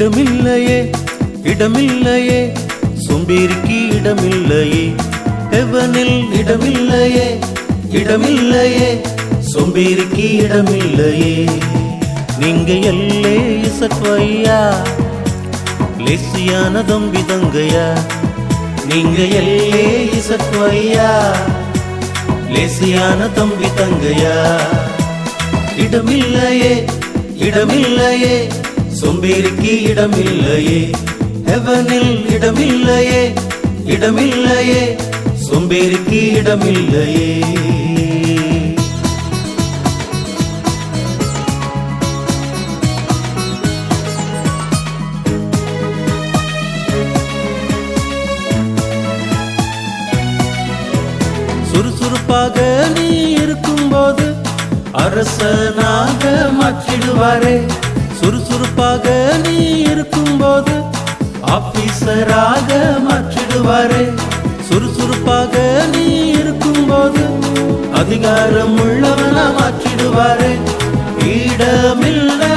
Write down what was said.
இடமில்லையே இடமில்லையே சோம்பேறிக்கு இடமில்லையே ஹெவனில் இடமில்லையே இடமில்லையே சோம்பேறிக்கு இடமில்லையே நீங்க எல்லே இசக்வையா லேசியான தம்பி தங்கையா நீங்க எல்லே இசக்வையா லேசியான தம்பி தங்கையா இடமில்லையே இடமில்லையே சோம்பேறிக்கு இடமில்லையே ஹெவனில் இடமில்லையே இடமில்லையே சோம்பேறிக்கு இடமில்லையே சுறுசுறுப்பாக நீ இருக்கும்போது அரசனாக மாற்றிடுவாரே சுறுசுறுப்பாக நீ இருக்கும்போது ஆபீசராக மாற்றிடுவாரே சுறுசுறுப்பாக நீ இருக்கும்போது அதிகாரம் உள்ளவனா மாற்றிடுவாரே இடமில்லை